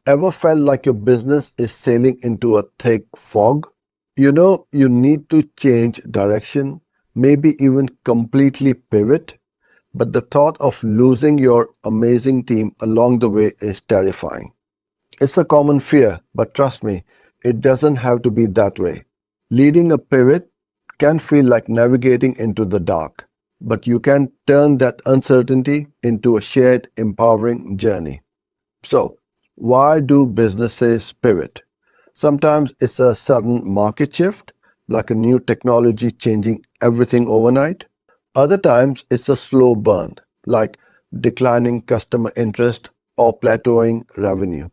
Ever felt like your business is sailing into a thick fog? You know you need to change direction, maybe even completely pivot, but the thought of losing your amazing team along the way is terrifying. It's a common fear, but trust me, it doesn't have to be that way. Leading a pivot can feel like navigating into the dark, but you can turn that uncertainty into a shared, empowering journey. So, why do businesses pivot? Sometimes it's a sudden market shift, like a new technology changing everything overnight. Other times it's a slow burn, like declining customer interest or plateauing revenue.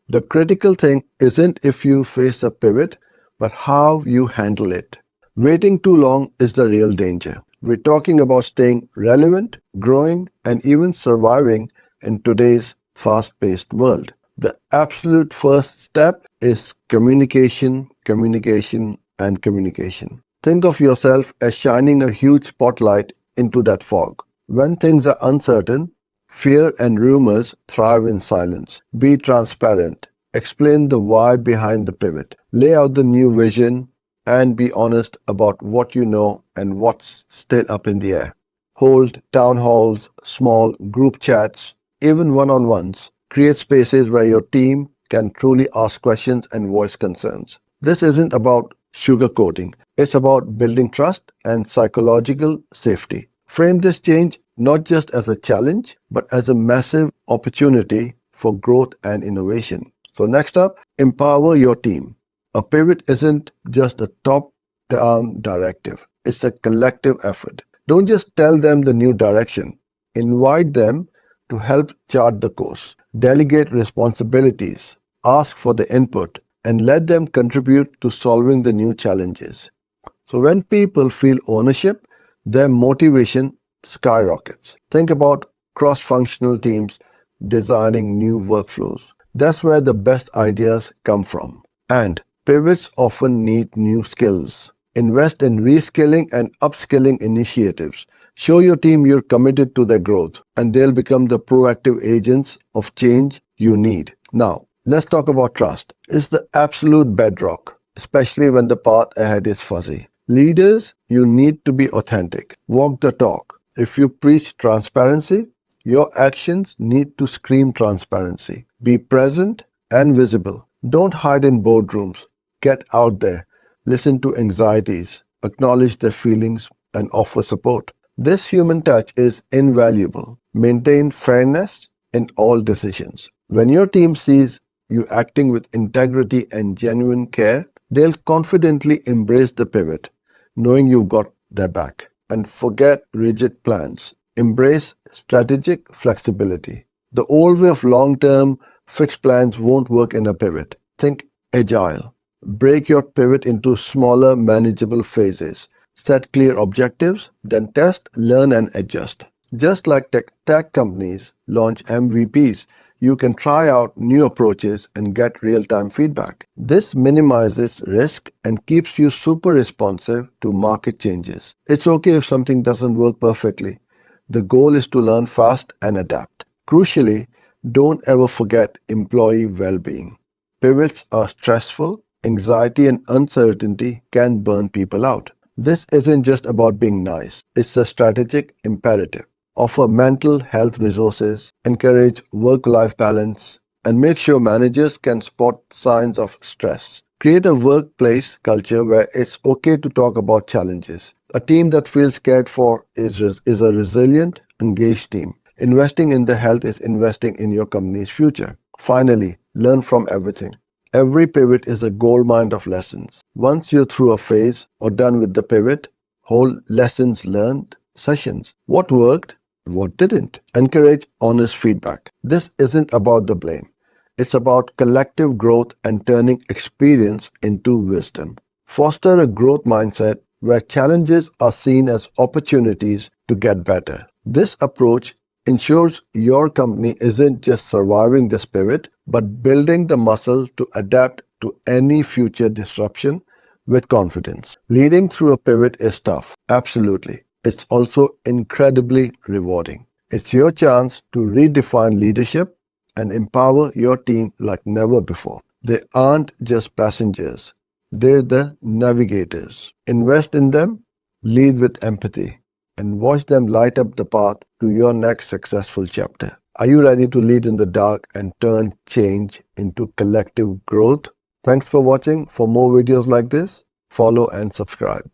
The critical thing isn't if you face a pivot, but how you handle it. Waiting too long is the real danger. We're talking about staying relevant, growing, and even surviving in today's fast paced world. The absolute first step is communication, communication, and communication. Think of yourself as shining a huge spotlight into that fog. When things are uncertain, fear and rumors thrive in silence. Be transparent. Explain the why behind the pivot. Lay out the new vision and be honest about what you know and what's still up in the air. Hold town halls, small group chats, even one-on-ones. Create spaces where your team can truly ask questions and voice concerns. This isn't about sugarcoating. It's about building trust and psychological safety. Frame this change not just as a challenge, but as a massive opportunity for growth and innovation. So next up, empower your team. A pivot isn't just a top-down directive. It's a collective effort. Don't just tell them the new direction. Invite them to help chart the course. Delegate responsibilities. Ask for the input and let them contribute to solving the new challenges. So when people feel ownership, their motivation skyrockets. Think about cross-functional teams designing new workflows. That's where the best ideas come from. And pivots often need new skills. Invest in reskilling and upskilling initiatives. Show your team you're committed to their growth, and they'll become the proactive agents of change you need. Now, let's talk about trust. It's the absolute bedrock, especially when the path ahead is fuzzy. Leaders, you need to be authentic. Walk the talk. If you preach transparency, your actions need to scream transparency. Be present and visible. Don't hide in boardrooms. Get out there. Listen to anxieties. Acknowledge their feelings and offer support. This human touch is invaluable. Maintain fairness in all decisions. When your team sees you acting with integrity and genuine care, they'll confidently embrace the pivot, knowing you've got their back. And forget rigid plans. Embrace strategic flexibility. The old way of long-term fixed plans won't work in a pivot. Think agile. Break your pivot into smaller, manageable phases. Set clear objectives, then test, learn, and adjust. Just like tech companies launch MVPs, you can try out new approaches and get real-time feedback. This minimizes risk and keeps you super responsive to market changes. It's okay if something doesn't work perfectly. The goal is to learn fast and adapt. Crucially, don't ever forget employee well-being. Pivots are stressful. Anxiety and uncertainty can burn people out. This isn't just about being nice. It's a strategic imperative. Offer mental health resources, encourage work-life balance, and make sure managers can spot signs of stress. Create a workplace culture where it's okay to talk about challenges. A team that feels cared for is a resilient, engaged team. Investing in their health is investing in your company's future. Finally, learn from everything. Every pivot is a goldmine of lessons. Once you're through a phase or done with the pivot, hold lessons learned sessions. What worked? What didn't? Encourage honest feedback. This isn't about the blame. It's about collective growth and turning experience into wisdom. Foster a growth mindset where challenges are seen as opportunities to get better. This approach ensures your company isn't just surviving this pivot, but building the muscle to adapt to any future disruption with confidence. Leading through a pivot is tough, absolutely. It's also incredibly rewarding. It's your chance to redefine leadership, and empower your team like never before. They aren't just passengers, they're the navigators. Invest in them, lead with empathy, and watch them light up the path to your next successful chapter. Are you ready to lead in the dark and turn change into collective growth? Thanks for watching. For more videos like this, follow and subscribe.